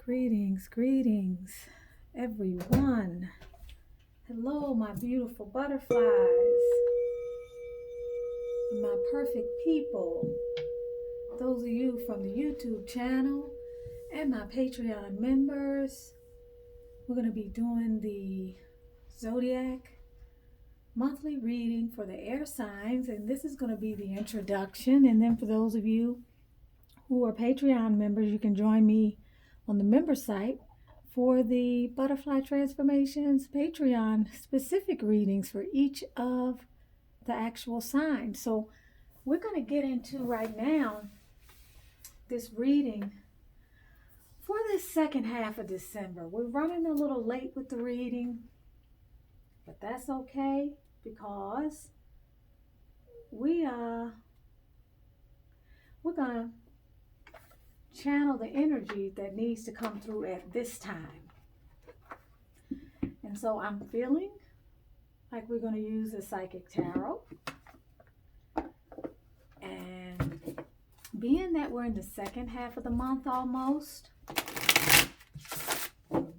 Greetings, greetings, everyone. Hello, my beautiful butterflies, my perfect people, those of you from the YouTube channel, and my Patreon members. We're going to be doing the Zodiac monthly reading for the air signs, and this is going to be the introduction. And then for those of you who are Patreon members, you can join me on the member site for the Butterfly Transformations Patreon specific readings for each of the actual signs. So we're going to get into right now this reading for this second half of December. We're running a little late with the reading, but that's okay because we're going to channel the energy that needs to come through at this time. And so I'm feeling like we're going to use the Psychic Tarot. And being that we're in the second half of the month almost,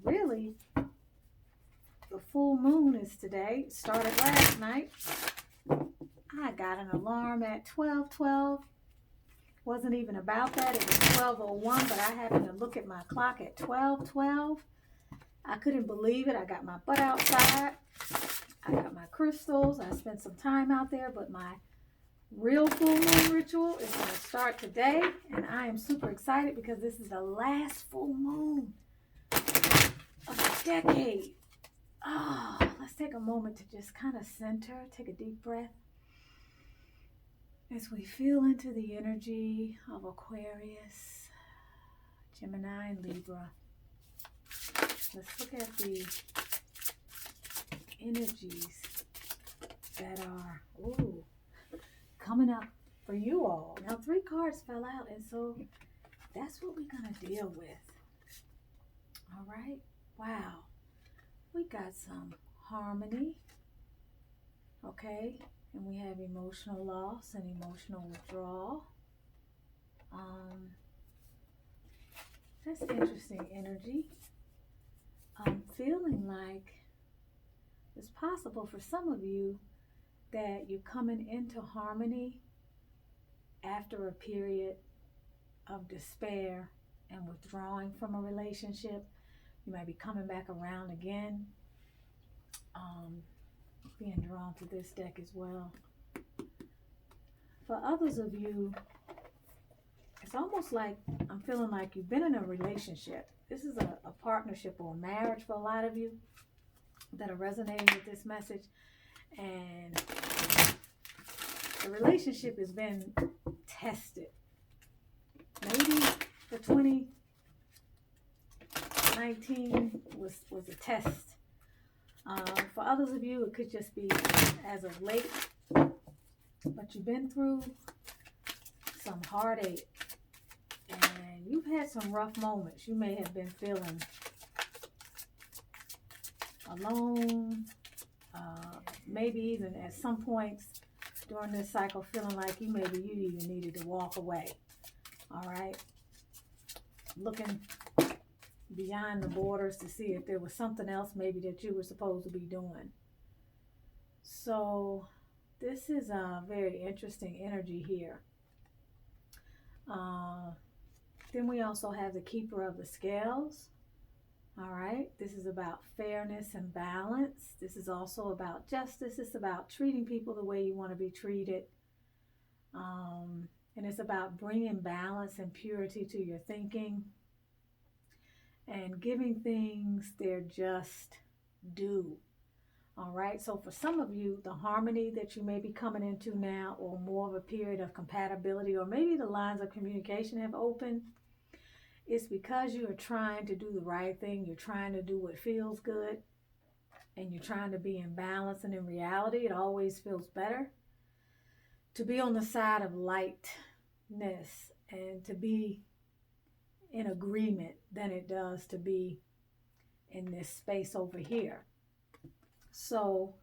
really, the full moon is today. It started last night. I got an alarm at 12:12. Wasn't even about that. It was 12:01, but I happened to look at my clock at 12:12. I couldn't believe it. I got my butt outside. I got my crystals. I spent some time out there, but my real full moon ritual is going to start today, and I am super excited because this is the last full moon of the decade. Oh, let's take a moment to just kind of center, take a deep breath as we feel into the energy of Aquarius, Gemini, and Libra. Let's look at the energies that are coming up for you all. Now, 3 cards fell out, and so that's what we're going to deal with. All right. Wow. We got some harmony. Okay. And we have emotional loss and emotional withdrawal. That's interesting energy. I'm feeling like it's possible for some of you that you're coming into harmony after a period of despair and withdrawing from a relationship. You might be coming back around again. Being drawn to this deck as well. For others of you, it's almost like I'm feeling like you've been in a relationship. This is a partnership or a marriage for a lot of you that are resonating with this message. And the relationship has been tested. Maybe the 2019 was a test. For others of you, it could just be as of late. But you've been through some heartache. And you've had some rough moments. You may have been feeling alone. Maybe even at some points during this cycle feeling like you even needed to walk away. All right. Looking beyond the borders to see if there was something else maybe that you were supposed to be doing. So this is a very interesting energy here. Then we also have the Keeper of the Scales. All right, this is about fairness and balance. This is also about justice. It's about treating people the way you want to be treated. And it's about bringing balance and purity to your thinking and giving things their just due. All right, so for some of you, the harmony that you may be coming into now, or more of a period of compatibility, or maybe the lines of communication have opened, it's because you are trying to do the right thing. You're trying to do what feels good, and you're trying to be in balance. And in reality, it always feels better to be on the side of lightness and to be in agreement than it does to be in this space over here. So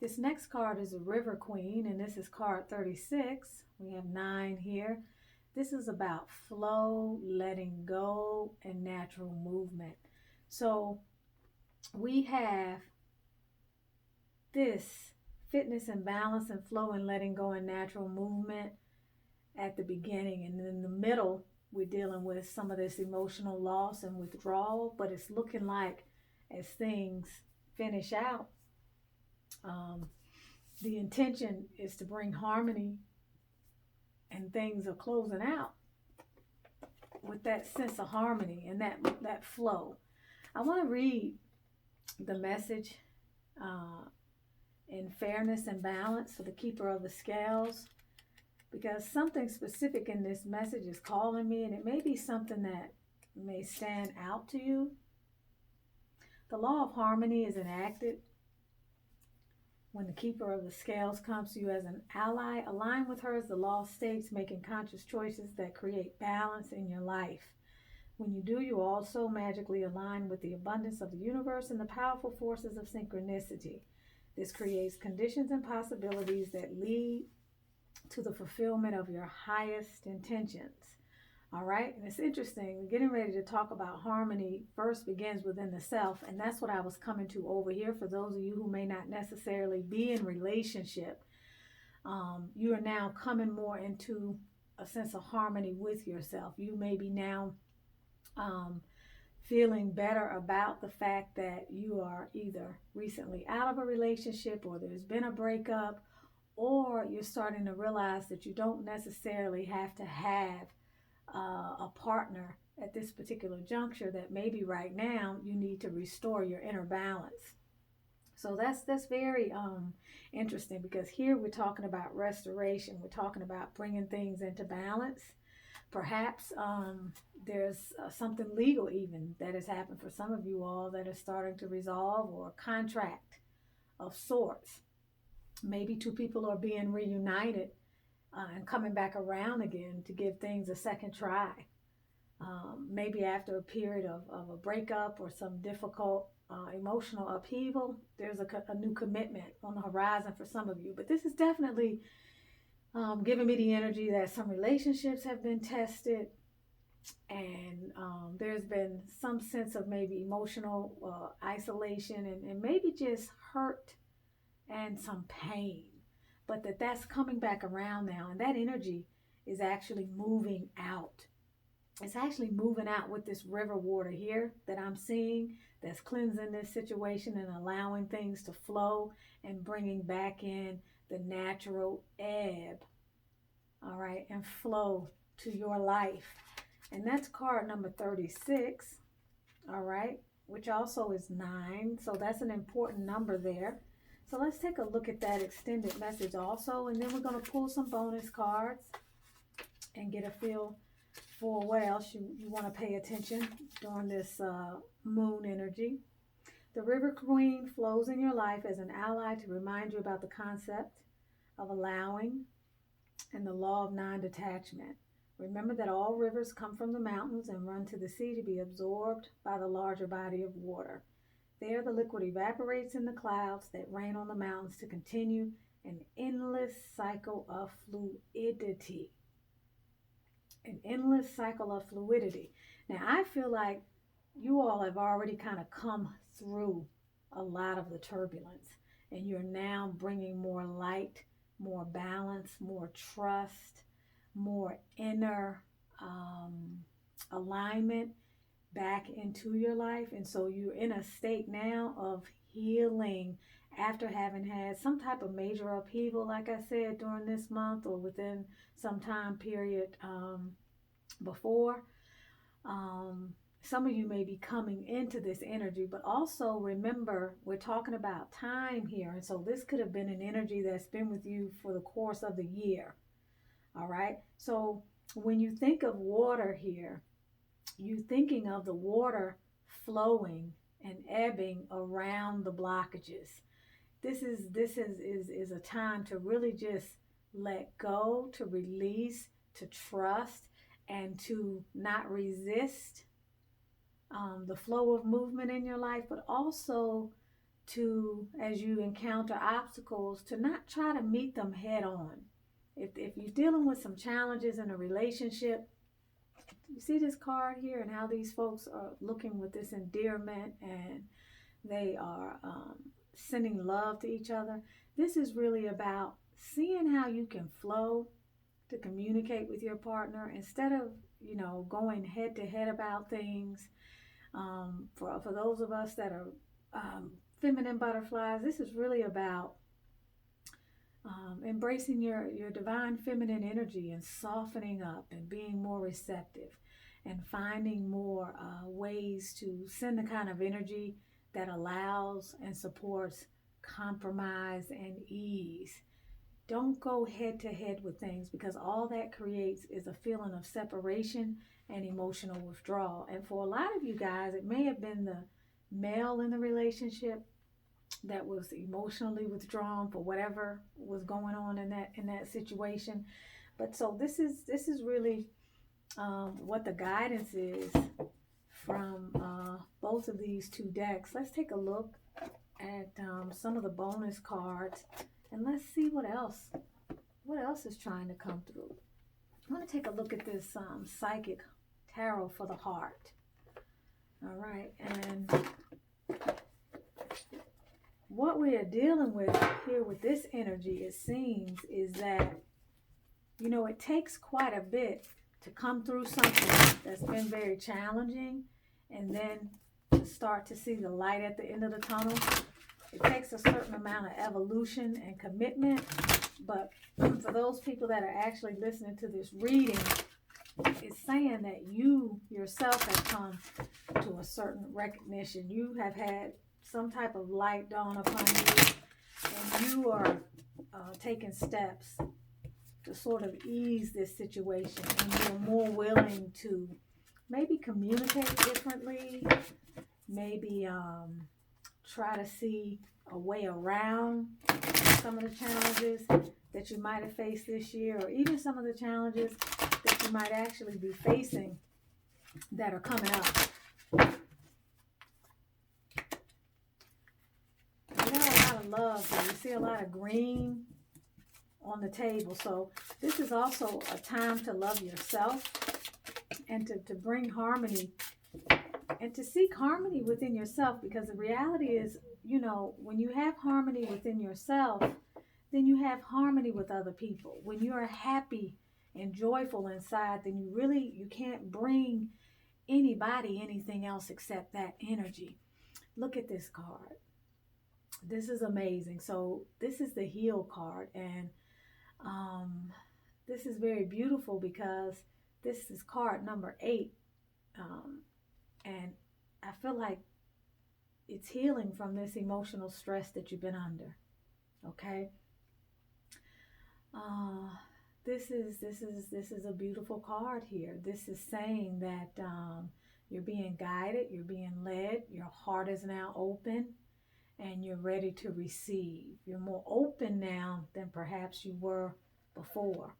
this next card is a River Queen, and this is card 36. We have 9 here. This is about flow, letting go, and natural movement. So we have this fitness and balance and flow and letting go and natural movement at the beginning. And in the middle, we're dealing with some of this emotional loss and withdrawal, but it's looking like as things finish out, the intention is to bring harmony and things are closing out with that sense of harmony and that flow. I want to read the message in fairness and balance for the keeper of the scales, because something specific in this message is calling me, and it may be something that may stand out to you. The law of harmony is enacted when the keeper of the scales comes to you as an ally. Align with her, as the law states, making conscious choices that create balance in your life. When you do, you also magically align with the abundance of the universe and the powerful forces of synchronicity. This creates conditions and possibilities that lead to the fulfillment of your highest intentions. All right, and it's interesting, getting ready to talk about harmony first begins within the self, and that's what I was coming to over here. For those of you who may not necessarily be in relationship, you are now coming more into a sense of harmony with yourself. You may be now feeling better about the fact that you are either recently out of a relationship, or there's been a breakup, or you're starting to realize that you don't necessarily have to have a partner at this particular juncture, that maybe right now you need to restore your inner balance. So that's very interesting, because here we're talking about restoration. We're talking about bringing things into balance. Perhaps there's something legal even that has happened for some of you all that is starting to resolve, or a contract of sorts. Maybe two people are being reunited and coming back around again to give things a second try. Maybe after a period of a breakup or some difficult emotional upheaval, there's a new commitment on the horizon for some of you. But this is definitely giving me the energy that some relationships have been tested, and there's been some sense of maybe emotional isolation and maybe just hurt and some pain, but that's coming back around now, and that energy is actually moving out. It's actually moving out with this river water here that I'm seeing, that's cleansing this situation and allowing things to flow and bringing back in the natural ebb, all right, and flow to your life. And that's card number 36, all right, which also is 9, so that's an important number there. So let's take a look at that extended message also, and then we're going to pull some bonus cards and get a feel for what else you want to pay attention during this moon energy. The River Queen flows in your life as an ally to remind you about the concept of allowing and the law of non-detachment. Remember that all rivers come from the mountains and run to the sea to be absorbed by the larger body of water. There, the liquid evaporates in the clouds that rain on the mountains to continue an endless cycle of fluidity. An endless cycle of fluidity. Now, I feel like you all have already kind of come through a lot of the turbulence, and you're now bringing more light, more balance, more trust, more inner alignment back into your life. And so you're in a state now of healing after having had some type of major upheaval, like I said, during this month or within some time period before. Some of you may be coming into this energy, but also remember, we're talking about time here. And so this could have been an energy that's been with you for the course of the year. All right. So when you think of water here, you're thinking of the water flowing and ebbing around the blockages. This is a time to really just let go, to release, to trust, and to not resist the flow of movement in your life, but also to, as you encounter obstacles, to not try to meet them head on. if you're dealing with some challenges in a relationship, you see this card here and how these folks are looking with this endearment, and they are sending love to each other. This is really about seeing how you can flow to communicate with your partner instead of, going head to head about things. For those of us that are feminine butterflies, this is really about embracing your divine feminine energy and softening up and being more receptive and finding more ways to send the kind of energy that allows and supports compromise and ease. Don't go head to head with things, because all that creates is a feeling of separation and emotional withdrawal. And for a lot of you guys, it may have been the male in the relationship that was emotionally withdrawn for whatever was going on in that situation. But so this is really what the guidance is from both of these two decks. Let's take a look at some of the bonus cards, and let's see what else is trying to come through. I'm going to take a look at this psychic tarot for the heart. All right, and what we are dealing with here with this energy, it seems, is that, it takes quite a bit to come through something that's been very challenging and then to start to see the light at the end of the tunnel. It takes a certain amount of evolution and commitment, but for those people that are actually listening to this reading, it's saying that you yourself have come to a certain recognition. You have had some type of light dawn upon you, and you are taking steps to sort of ease this situation, and you're more willing to maybe communicate differently, maybe try to see a way around some of the challenges that you might have faced this year, or even some of the challenges that you might actually be facing that are coming up. There's a lot of love here. You see a lot of green on the table. So this is also a time to love yourself and to bring harmony and to seek harmony within yourself, because the reality is, when you have harmony within yourself, then you have harmony with other people. When you are happy and joyful inside, then you can't bring anybody anything else except that energy. Look at this card. This is amazing. So this is the heal card, and this is very beautiful because this is card number 8, and I feel like it's healing from this emotional stress that you've been under. Okay. This is a beautiful card here. This is saying that you're being guided, you're being led, your heart is now open, and you're ready to receive. You're more open now than perhaps you were before.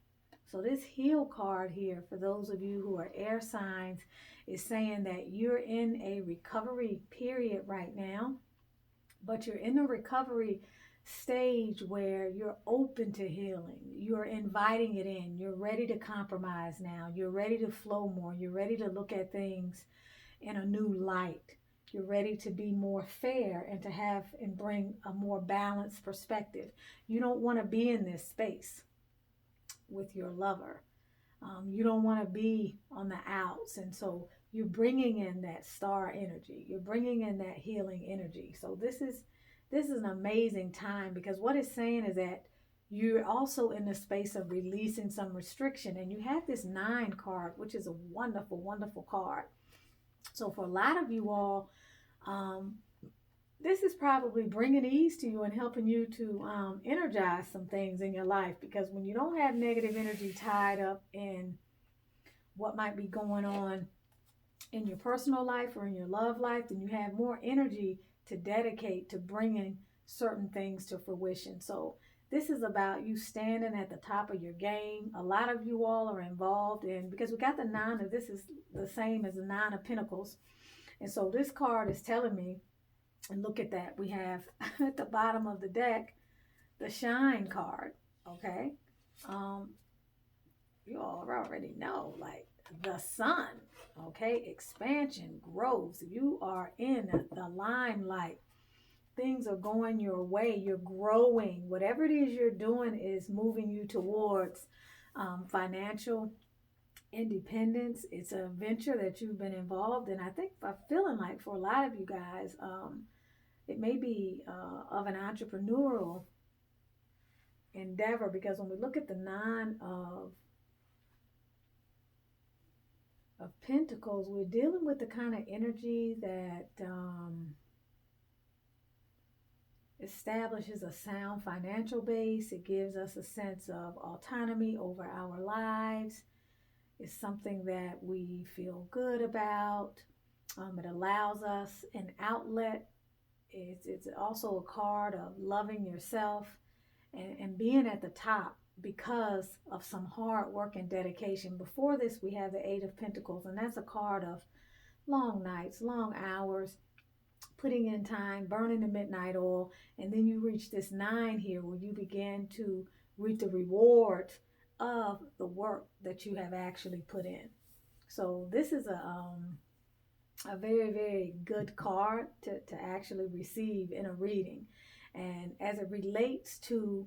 So this heal card here, for those of you who are air signs, is saying that you're in a recovery period right now, but you're in a recovery stage where you're open to healing. You're inviting it in. You're ready to compromise now. You're ready to flow more. You're ready to look at things in a new light. You're ready to be more fair and to have and bring a more balanced perspective. You don't want to be in this space with your lover. You don't want to be on the outs. And so you're bringing in that star energy. You're bringing in that healing energy. So this is an amazing time, because what it's saying is that you're also in the space of releasing some restriction. And you have this 9 card, which is a wonderful, wonderful card. So for a lot of you all, this is probably bringing ease to you and helping you to energize some things in your life, because when you don't have negative energy tied up in what might be going on in your personal life or in your love life, then you have more energy to dedicate to bringing certain things to fruition. So this is about you standing at the top of your game. A lot of you all are involved in, because we got the 9 of, this is the same as the 9 of Pentacles. And so this card is telling me, and look at that, we have at the bottom of the deck, the Shine card, okay? You all already know, like the sun, okay? Expansion, growth. You are in the limelight. Things are going your way. You're growing. Whatever it is you're doing is moving you towards financial independence. It's a venture that you've been involved in. I think I'm feeling like for a lot of you guys, it may be of an entrepreneurial endeavor, because when we look at the nine of Pentacles, we're dealing with the kind of energy that establishes a sound financial base. It gives us a sense of autonomy over our lives. It's something that we feel good about. It allows us an outlet. It's also a card of loving yourself and being at the top because of some hard work and dedication. Before this, we have the Eight of Pentacles, and that's a card of long nights, long hours, putting in time, burning the midnight oil, and then you reach this 9 here where you begin to reap the rewards of the work that you have actually put in. So this is a very, very good card to actually receive in a reading. And as it relates to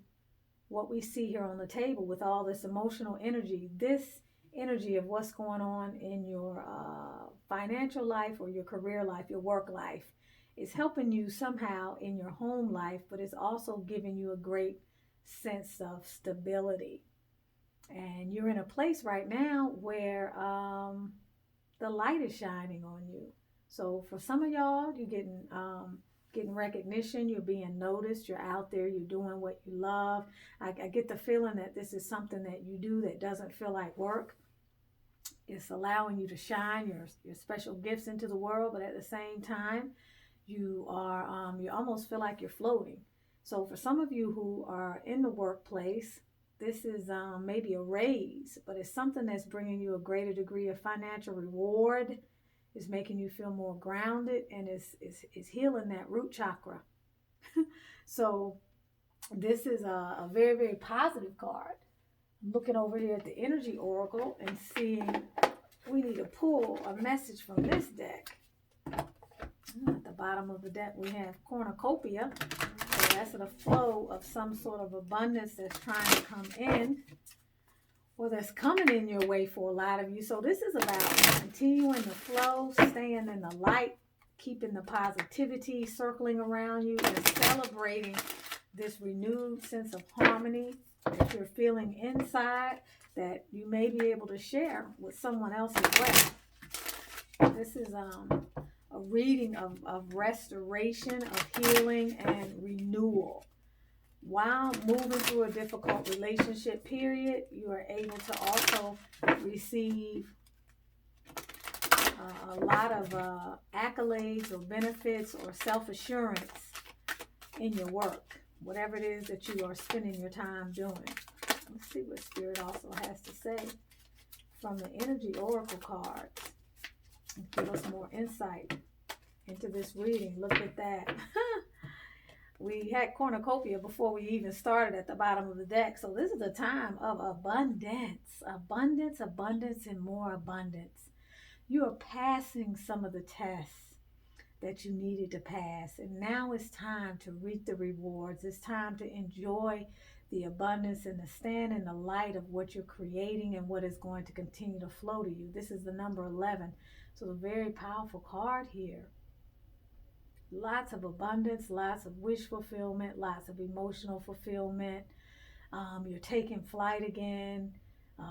what we see here on the table with all this emotional energy, this energy of what's going on in your financial life or your career life, your work life, is helping you somehow in your home life, but it's also giving you a great sense of stability. And you're in a place right now where the light is shining on you. So for some of y'all, you're getting recognition, you're being noticed, you're out there, you're doing what you love. I get the feeling that this is something that you do that doesn't feel like work. It's allowing you to shine your special gifts into the world, but at the same time, you almost feel like you're floating. So for some of you who are in the workplace, this is maybe a raise, but it's something that's bringing you a greater degree of financial reward. Is making you feel more grounded, and is healing that root chakra. So this is a very, very positive card. I'm looking over here at the Energy Oracle and seeing we need to pull a message from this deck. At the bottom of the deck we have cornucopia. So that's the flow of some sort of abundance that's trying to come in, or that's coming in your way for a lot of you. So this is about continuing the flow, staying in the light, keeping the positivity circling around you, and celebrating this renewed sense of harmony that you're feeling inside that you may be able to share with someone else as well. This is a reading of restoration, of healing, and renewal. While moving through a difficult relationship period, you are able to also receive a lot of accolades or benefits or self-assurance in your work, whatever it is that you are spending your time doing. Let's see what Spirit also has to say from the Energy Oracle cards. Give us more insight into this reading. Look at that. We had cornucopia before we even started at the bottom of the deck. So this is a time of abundance, abundance, abundance, and more abundance. You are passing some of the tests that you needed to pass. And now it's time to reap the rewards. It's time to enjoy the abundance and to stand in the light of what you're creating and what is going to continue to flow to you. This is the number 11. So a very powerful card here. Lots of abundance, lots of wish fulfillment, lots of emotional fulfillment. You're taking flight again.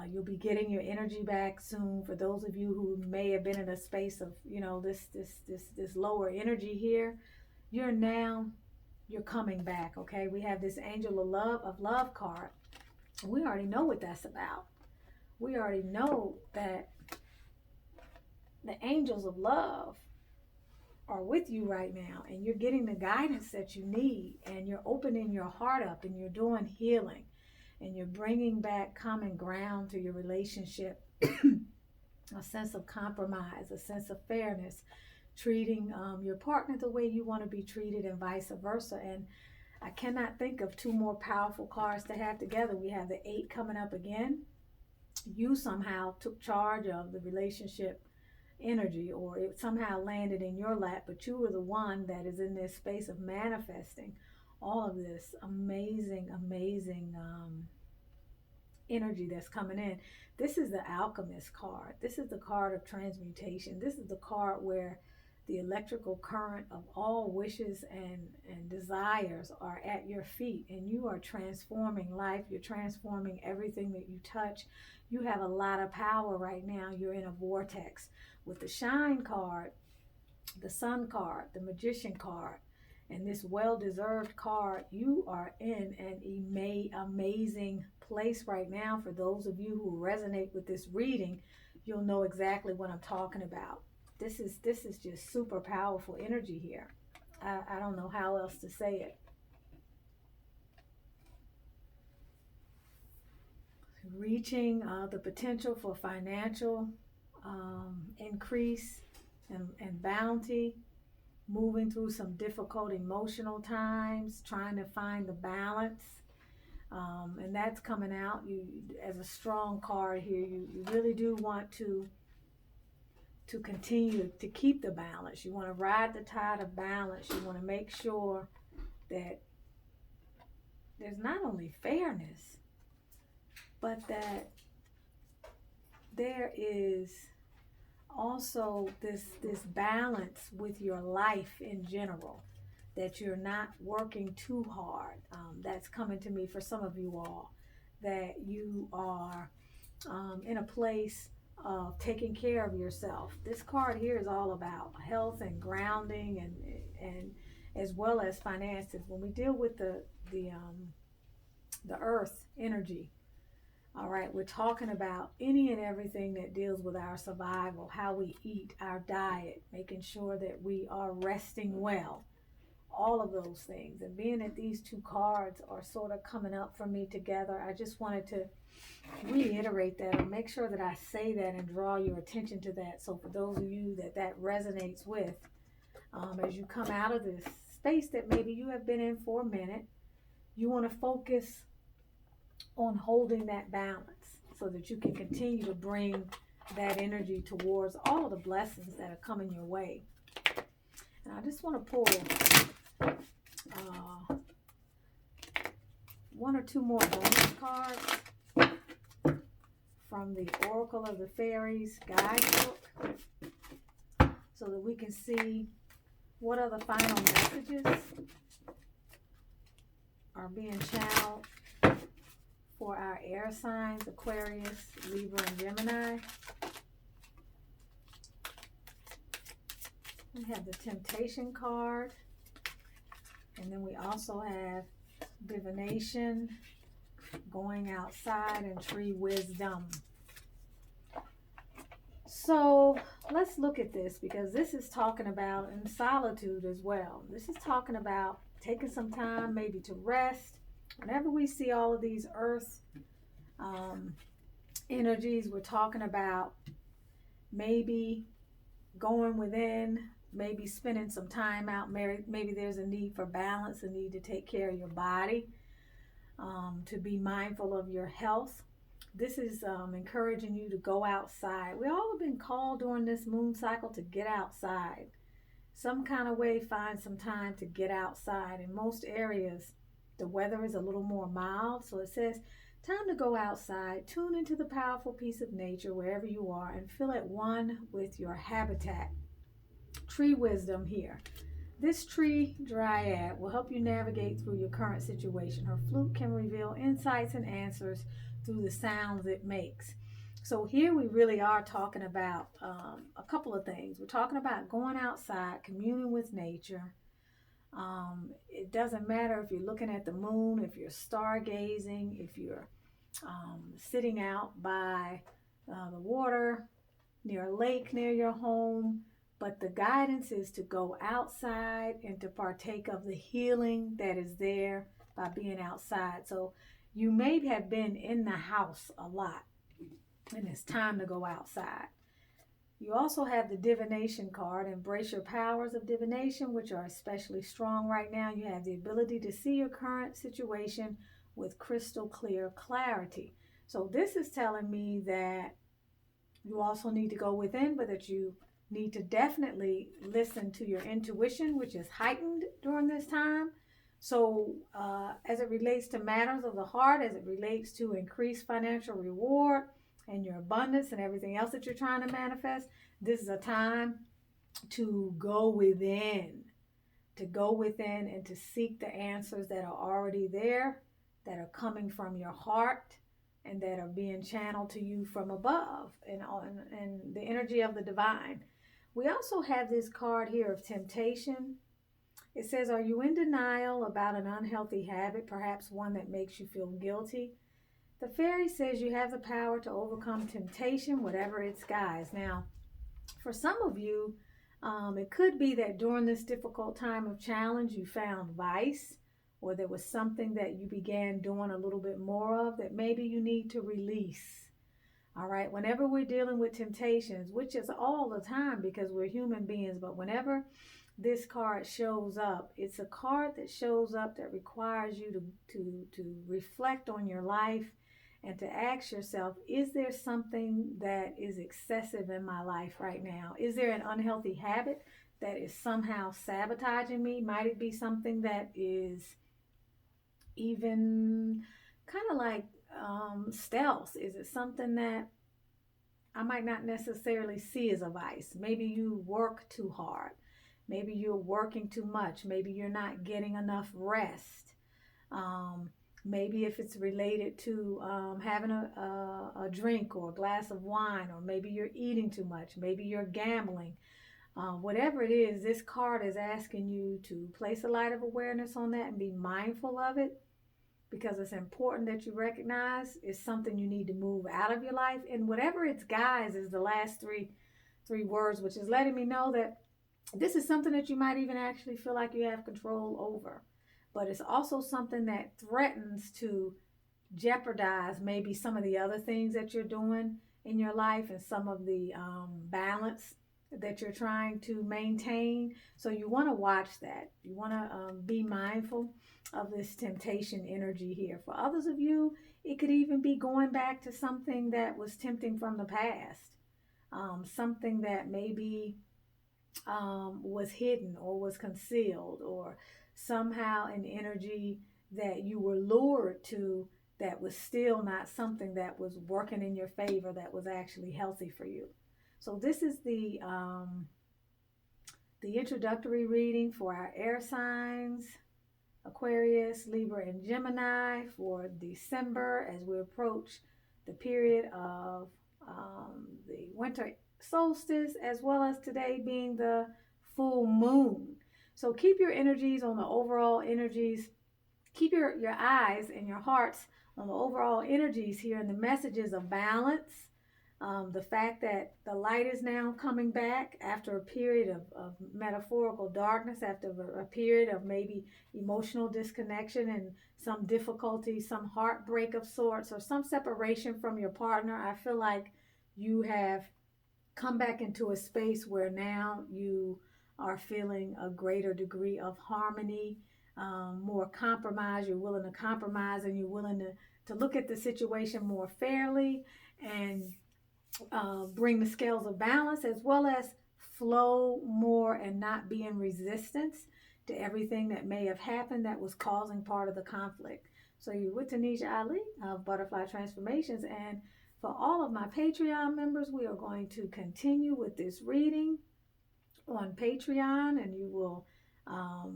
You'll be getting your energy back soon. For those of you who may have been in a space of, this lower energy here, you're coming back. Okay, we have this Angel of Love card. We already know what that's about. We already know that the angels of love are with you right now, and you're getting the guidance that you need, and you're opening your heart up, and you're doing healing, and you're bringing back common ground to your relationship, a sense of compromise, a sense of fairness, treating your partner the way you want to be treated, and vice versa. And I cannot think of two more powerful cards to have together. We have the 8 coming up again. You somehow took charge of the relationship energy, or it somehow landed in your lap, but you were the one that is in this space of manifesting all of this amazing energy that's coming in. This is the alchemist card. This is the card of transmutation. This is the card where the electrical current of all wishes and desires are at your feet, and you are transforming life. You're transforming everything that you touch. You have a lot of power right now. You're in a vortex. With the shine card, the sun card, the magician card, and this well-deserved card, you are in an amazing place right now. For those of you who resonate with this reading, you'll know exactly what I'm talking about. This is just super powerful energy here. I don't know how else to say it. Reaching the potential for financial increase and bounty, moving through some difficult emotional times, trying to find the balance, and that's coming out. You, as a strong card here, you really do want to continue to keep the balance. You want to ride the tide of balance. You want to make sure that there's not only fairness, but that there is also this balance with your life in general, that you're not working too hard. That's coming to me for some of you all, that you are in a place of taking care of yourself. This card here is all about health and grounding, and as well as finances. When we deal with the earth energy, all right, we're talking about any and everything that deals with our survival, how we eat, our diet, making sure that we are resting well, all of those things. And being that these two cards are sort of coming up for me together, I just wanted to reiterate that and make sure that I say that and draw your attention to that. So for those of you that resonates with, as you come out of this space that maybe you have been in for a minute, you want to focus on holding that balance so that you can continue to bring that energy towards all of the blessings that are coming your way. And I just want to pull one or two more bonus cards from the Oracle of the Fairies guidebook, so that we can see what other final messages are being channeled for our air signs, Aquarius, Libra, and Gemini. We have the Temptation card, and then we also have Divination, Going Outside, and Tree Wisdom. So let's look at this, because this is talking about in solitude as well. This is talking about taking some time maybe to rest. Whenever we see all of these earth energies, we're talking about maybe going within, maybe spending some time out. Maybe there's a need for balance, a need to take care of your body, to be mindful of your health. This is encouraging you to go outside. We all have been called during this moon cycle to get outside. Some kind of way, find some time to get outside. In most areas, the weather is a little more mild, so it says time to go outside, tune into the powerful piece of nature wherever you are, and feel at one with your habitat. Tree Wisdom here. This tree dryad will help you navigate through your current situation. Her flute can reveal insights and answers through the sounds it makes. So here we really are talking about a couple of things. We're talking about going outside, communing with nature. It doesn't matter if you're looking at the moon, if you're stargazing, if you're sitting out by the water, near a lake near your home. But the guidance is to go outside and to partake of the healing that is there by being outside. So you may have been in the house a lot, and it's time to go outside. You also have the divination card. Embrace your powers of divination, which are especially strong right now. You have the ability to see your current situation with crystal clear clarity. So this is telling me that you also need to go within, but that you need to definitely listen to your intuition, which is heightened during this time. So, as it relates to matters of the heart, as it relates to increased financial reward and your abundance and everything else that you're trying to manifest, this is a time to go within, and to seek the answers that are already there, that are coming from your heart, and that are being channeled to you from above and the energy of the divine. We also have this card here of temptation. It says, are you in denial about an unhealthy habit, perhaps one that makes you feel guilty? The fairy says you have the power to overcome temptation, whatever its guise. Now, for some of you, it could be that during this difficult time of challenge, you found vice, or there was something that you began doing a little bit more of that maybe you need to release. All right, whenever we're dealing with temptations, which is all the time because we're human beings, but whenever this card shows up, it's a card that shows up that requires you to reflect on your life and to ask yourself, is there something that is excessive in my life right now? Is there an unhealthy habit that is somehow sabotaging me? Might it be something that is even kind of like stealth? Is it something that I might not necessarily see as a vice? Maybe you work too hard. Maybe you're working too much. Maybe you're not getting enough rest. Maybe if it's related to having a drink or a glass of wine, or maybe you're eating too much. Maybe you're gambling. Whatever it is, this card is asking you to place a light of awareness on that and be mindful of it, because it's important that you recognize it's something you need to move out of your life. And whatever its guise is, the last three words, which is letting me know that this is something that you might even actually feel like you have control over. But it's also something that threatens to jeopardize maybe some of the other things that you're doing in your life and some of the balance that you're trying to maintain. So you want to watch that. You want to be mindful of this temptation energy here. For others of you, it could even be going back to something that was tempting from the past, something that maybe was hidden or was concealed, or somehow an energy that you were lured to that was still not something that was working in your favor, that was actually healthy for you. So this is the introductory reading for our air signs, Aquarius, Libra, and Gemini, for December, as we approach the period of the winter solstice, as well as today being the full moon. So keep your energies on the overall energies. Keep your eyes and your hearts on the overall energies here and the messages of balance. The fact that the light is now coming back after a period of metaphorical darkness, after a period of maybe emotional disconnection and some difficulty, some heartbreak of sorts, or some separation from your partner. I feel like you have come back into a space where now you are feeling a greater degree of harmony, more compromise. You're willing to compromise, and you're willing to look at the situation more fairly and bring the scales of balance, as well as flow more and not be in resistance to everything that may have happened that was causing part of the conflict. So you're with Tanisha Ali of Butterfly Transformations, and for all of my Patreon members, we are going to continue with this reading on Patreon, and you will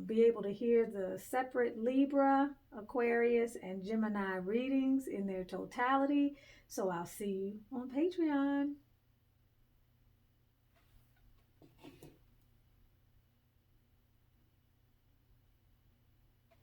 be able to hear the separate Libra, Aquarius, and Gemini readings in their totality. So I'll see you on Patreon.